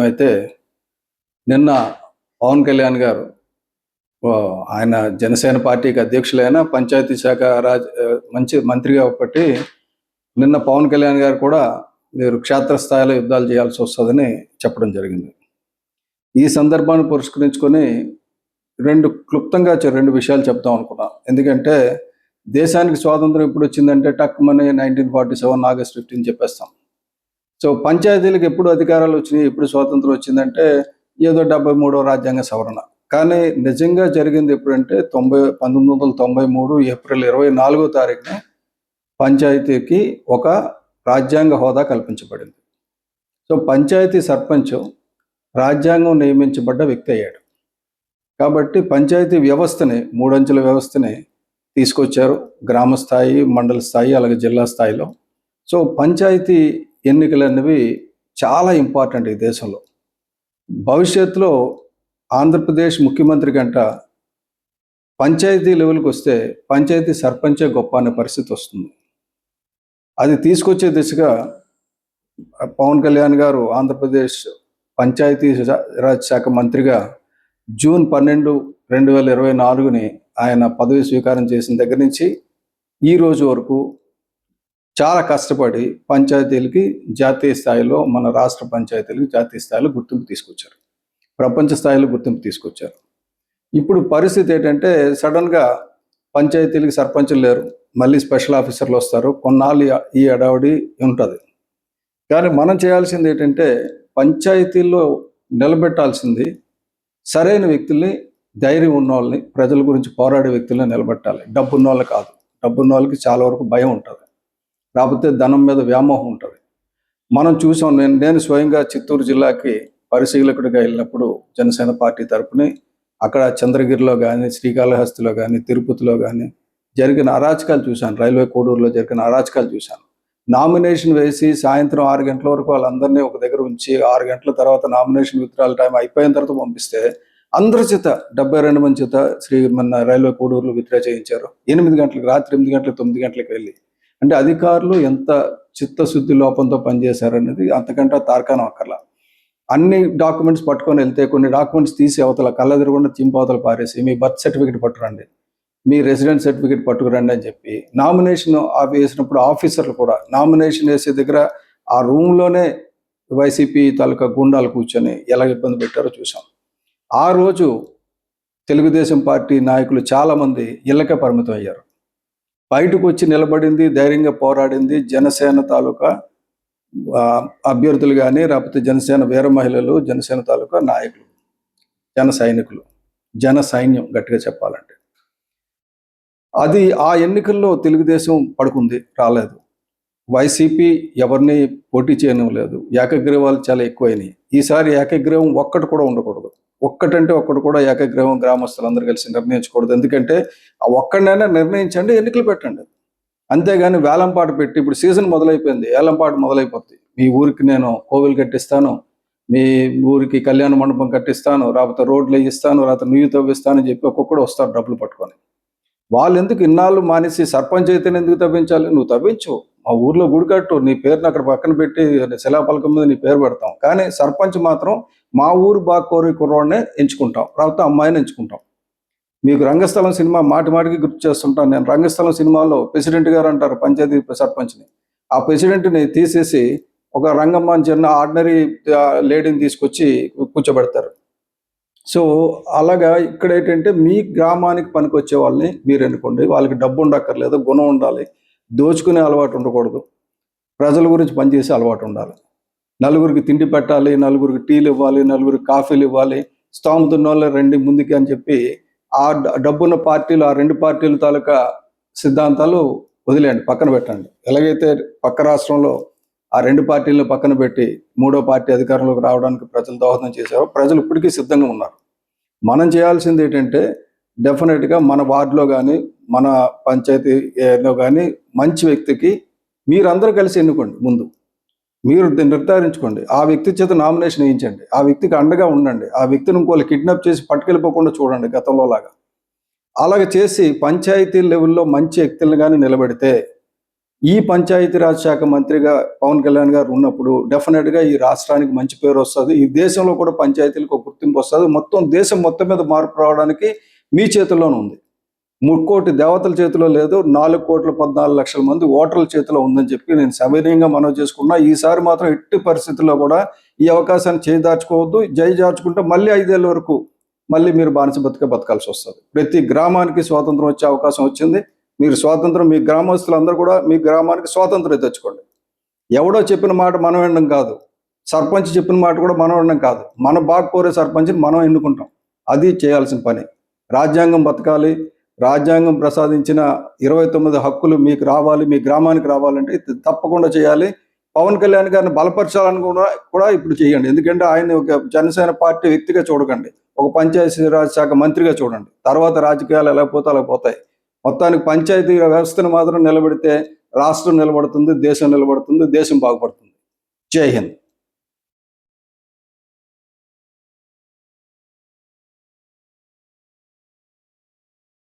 అయితే నిన్న పవన్ కళ్యాణ్ గారు ఆయన జనసేన పార్టీకి అధ్యక్షులైన పంచాయతీ శాఖ మంచి మంత్రిగా ఒకటి నిన్న పవన్ కళ్యాణ్ గారు కూడా మీరు క్షేత్రస్థాయిలో యుద్ధాలు చేయాల్సి వస్తుందని చెప్పడం జరిగింది. ఈ సందర్భాన్ని పురస్కరించుకొని క్లుప్తంగా రెండు విషయాలు చెప్తాం అనుకున్నాం. ఎందుకంటే దేశానికి స్వాతంత్రం ఎప్పుడు వచ్చిందంటే టక్మని 1947 ఆగస్ట్ 15 చెప్పేస్తాం. సో పంచాయతీలకు ఎప్పుడు అధికారాలు వచ్చినాయి, ఎప్పుడు స్వాతంత్రం వచ్చిందంటే ఏదో 73వ రాజ్యాంగ సవరణ. కానీ నిజంగా జరిగింది ఎప్పుడంటే 1993 ఏప్రిల్ 24వ తారీఖున పంచాయతీకి ఒక రాజ్యాంగ హోదా కల్పించబడింది. సో పంచాయతీ సర్పంచ్ రాజ్యాంగం నియమించబడ్డ వ్యక్తి అయ్యాడు. కాబట్టి పంచాయతీ వ్యవస్థని, మూడంచెల వ్యవస్థని తీసుకొచ్చారు, గ్రామ స్థాయి, మండల స్థాయి, అలాగే జిల్లా స్థాయిలో. సో పంచాయతీ ఎన్నికలు అనేవి చాలా ఇంపార్టెంట్ ఈ దేశంలో. భవిష్యత్తులో ఆంధ్రప్రదేశ్ ముఖ్యమంత్రి గంట పంచాయతీ లెవెల్కి వస్తే పంచాయతీ సర్పంచే గొప్ప అనే పరిస్థితి వస్తుంది. అది తీసుకొచ్చే దిశగా పవన్ కళ్యాణ్ గారు ఆంధ్రప్రదేశ్ పంచాయతీ రాజ్ శాఖ మంత్రిగా జూన్ 12, 2024 ఆయన పదవి స్వీకారం చేసిన దగ్గర నుంచి ఈ రోజు వరకు చాలా కష్టపడి పంచాయతీలకి జాతీయ స్థాయిలో, మన రాష్ట్ర పంచాయతీలకి జాతీయ స్థాయిలో గుర్తింపు తీసుకొచ్చారు, ప్రపంచ స్థాయిలో గుర్తింపు తీసుకొచ్చారు. ఇప్పుడు పరిస్థితి ఏంటంటే సడన్గా పంచాయతీలకి సర్పంచులు లేరు, మళ్ళీ స్పెషల్ ఆఫీసర్లు వస్తారు, కొన్నాళ్ళు ఈ అడావుడి ఉంటుంది. కానీ మనం చేయాల్సింది ఏంటంటే పంచాయతీల్లో నిలబెట్టాల్సింది సరైన వ్యక్తుల్ని, ధైర్యం ఉన్న వాళ్ళని, ప్రజల గురించి పోరాడే వ్యక్తుల్ని నిలబెట్టాలి. డబ్బున్న వాళ్ళు కాదు. డబ్బున్న వాళ్ళకి చాలా వరకు భయం ఉంటుంది, లేకపోతే ధనం మీద వ్యామోహం ఉంటుంది. మనం చూసాం. నేను స్వయంగా చిత్తూరు జిల్లాకి పరిశీలకుడిగా వెళ్ళినప్పుడు జనసేన పార్టీ తరపుని అక్కడ చంద్రగిరిలో కానీ, శ్రీకాళహస్తిలో కానీ, తిరుపతిలో కానీ జరిగిన అరాచకాలు చూశాను. రైల్వే కోడూరులో జరిగిన అరాచకాలు చూశాను. నామినేషన్ వేసి సాయంత్రం 6 గంటల వరకు వాళ్ళందరినీ ఒక దగ్గర ఉంచి 6 గంటల తర్వాత నామినేషన్ విత్డ్రాల్ టైం అయిపోయిన తర్వాత పంపిస్తే అందరి చేత 72 మంది చేత మన రైల్వే కోడూరులో విత్డ్రా చేయించారు. 8 గంటలకు, రాత్రి 8 గంటలకు, 9 గంటలకు వెళ్ళి. అంటే అధికారులు ఎంత చిత్తశుద్ధి లోపంతో పనిచేశారనేది అంతకంటే తార్కాణం అక్కర్లా. అన్ని డాక్యుమెంట్స్ పట్టుకొని వెళ్తే కొన్ని డాక్యుమెంట్స్ తీసి అవతల కళ్ళెదురుగుండా చింపవతల పారేసి మీ బర్త్ సర్టిఫికేట్ పట్టురండి, మీ రెసిడెంట్ సర్టిఫికేట్ పట్టుకురండి అని చెప్పి నామినేషన్ వేసినప్పుడు ఆఫీసర్లు కూడా నామినేషన్ వేసే దగ్గర ఆ రూమ్లోనే వైసీపీ తాలూకా గుండాలు కూర్చొని ఎలా ఇబ్బంది పెట్టారో చూసాం. ఆ రోజు తెలుగుదేశం పార్టీ నాయకులు చాలామంది ఇళ్ళకే పరిమితం అయ్యారు. బయటకు వచ్చి నిలబడింది, ధైర్యంగా పోరాడింది జనసేన తాలూకా అభ్యర్థులు కానీ, లేకపోతే జనసేన వీర మహిళలు, జనసేన తాలూకా నాయకులు, జన సైనికులు, జన సైన్యం గట్టిగా చెప్పాలంటే. అది ఆ ఎన్నికల్లో తెలుగుదేశం పడుకుంది, రాలేదు. వైసీపీ ఎవరిని పోటీ చేయనివ్వలేదు. ఏకగ్రీవాలు చాలా ఎక్కువైనాయి. ఈసారి ఏకగ్రీవం ఒక్కటి కూడా ఉండకూడదు. ఒక్కటంటే ఒక్కటి కూడా ఏకగ్రీవం గ్రామస్తులందరూ కలిసి నిర్ణయించకూడదు. ఎందుకంటే ఆ ఒక్కడినైనా నిర్ణయించండి, ఎన్నికలు పెట్టండి. అంతేగాని వేలంపాట పెట్టి, ఇప్పుడు సీజన్ మొదలైపోయింది, వేలంపాట మొదలైపోతుంది. మీ ఊరికి నేను కోవిలు కట్టిస్తాను, మీ ఊరికి కళ్యాణ మండపం కట్టిస్తాను, లేకపోతే రోడ్లు వేయిస్తాను, లేకపోతే నీళ్ళు తవ్విస్తాను అని చెప్పి ఒక్కొక్కడు వస్తారు డబ్బులు పట్టుకొని. వాళ్ళు ఎందుకు ఇన్నాళ్ళు మానేసి సర్పంచ్ అయితేనే ఎందుకు తవ్వించాలి? నువ్వు తవ్వించు, మా ఊర్లో గుడి కట్టు, నీ పేరుని అక్కడ పక్కన పెట్టి శిలాపలకం మీద నీ పేరు పెడతాం. కానీ సర్పంచ్ మాత్రం మా ఊరు బాగా కోరి కుర్రోడ్నే ఎంచుకుంటాం, లేకపోతే అమ్మాయిని ఎంచుకుంటాం. మీకు రంగస్థలం సినిమా మాటి మాటికి గుర్తు చేస్తుంటాను నేను. రంగస్థలం సినిమాలో ప్రెసిడెంట్ గారు అంటారు పంచాయతీ సర్పంచ్ని. ఆ ప్రెసిడెంట్ని తీసేసి ఒక రంగమ్మ చిన్న ఆర్డినరీ లేడీని తీసుకొచ్చి కూర్చోబెడతారు. సో అలాగా ఇక్కడ ఏంటంటే మీ గ్రామానికి పనికొచ్చే వాళ్ళని మీరు ఎన్నుకోండి. వాళ్ళకి డబ్బు ఉండక్కర్లేదు, గుణం ఉండాలి, దోచుకునే అలవాటు ఉండకూడదు, ప్రజల గురించి పనిచేసే అలవాటు ఉండాలి. నలుగురికి తిండి పెట్టాలి, నలుగురికి టీలు ఇవ్వాలి, నలుగురికి కాఫీలు ఇవ్వాలి, స్తోమతున్న వాళ్ళు రండి ముందుకి అని చెప్పి ఆ డబ్బున్న పార్టీలు, ఆ 2 పార్టీల తాలూకా సిద్ధాంతాలు వదిలేయండి, పక్కన పెట్టండి. ఎలాగైతే పక్క రాష్ట్రంలో ఆ 2 పార్టీలను పక్కన పెట్టి 3వ పార్టీ అధికారంలోకి రావడానికి ప్రజలు దోహదం చేశారు. ప్రజలు ఇప్పటికీ సిద్ధంగా ఉన్నారు. మనం చేయాల్సింది ఏంటంటే డెఫినెట్గా మన వార్డులో కానీ, మన పంచాయతీలో కానీ మంచి వ్యక్తికి మీరందరూ కలిసి ఎన్నుకోండి. ముందు మీరు నిర్ధారించుకోండి, ఆ వ్యక్తి చేత నామినేషన్ వేయించండి, ఆ వ్యక్తికి అండగా ఉండండి, ఆ వ్యక్తిని ఇంకోళ్ళు కిడ్నాప్ చేసి పట్టుకెళ్ళిపోకుండా చూడండి గతంలో లాగా. అలాగ చేసి పంచాయతీ లెవెల్లో మంచి వ్యక్తులను కానీ నిలబెడితే ఈ పంచాయతీరాజ్ శాఖ మంత్రిగా పవన్ కళ్యాణ్ గారు ఉన్నప్పుడు డెఫినెట్గా ఈ రాష్ట్రానికి మంచి పేరు వస్తుంది. ఈ దేశంలో కూడా పంచాయతీలకు ఒక గుర్తింపు వస్తుంది. మొత్తం దేశం మొత్తం మీద మార్పు రావడానికి మీ చేతుల్లోనే ఉంది. 3 కోటి దేవతల చేతిలో లేదు, 4,14,00,000 మంది ఓటర్ల చేతిలో ఉందని చెప్పి నేను సవినయంగా మనవి చేసుకున్నా. ఈసారి మాత్రం ఎట్టి పరిస్థితుల్లో కూడా ఈ అవకాశాన్ని చేజార్చుకోవద్దు. జార్చుకుంటే మళ్ళీ 5 ఏళ్ళ వరకు మళ్ళీ మీరు బానిస బతకాల్సి వస్తుంది. ప్రతి గ్రామానికి స్వాతంత్రం వచ్చే అవకాశం వచ్చింది. మీరు స్వాతంత్రం, మీ గ్రామస్తులందరూ కూడా మీ గ్రామానికి స్వాతంత్రం తెచ్చుకోండి. ఎవడో చెప్పిన మాట మనం వినడం కాదు, సర్పంచ్ చెప్పిన మాట కూడా మనం వినడం కాదు. మన బాగా కోరే సర్పంచ్ని మనం ఎన్నుకుంటాం. అది చేయాల్సిన పని. రాజ్యాంగం బతకాలి. రాజ్యాంగం ప్రసాదించిన 29 హక్కులు మీకు రావాలి, మీ గ్రామానికి రావాలంటే తప్పకుండా చేయాలి. పవన్ కళ్యాణ్ గారిని బలపరచాలని కూడా ఇప్పుడు చేయండి. ఎందుకంటే ఆయన ఒక జనసేన పార్టీ వ్యక్తిగా చూడకండి, ఒక పంచాయతీరాజ్ శాఖ మంత్రిగా చూడండి. తర్వాత రాజకీయాలు ఎలా పోతే అలా పోతాయి. మొత్తానికి పంచాయతీ వ్యవస్థను మాత్రం నిలబెడితే రాష్ట్రం నిలబడుతుంది, దేశం నిలబడుతుంది, దేశం బాగుపడుతుంది. జై హింద్.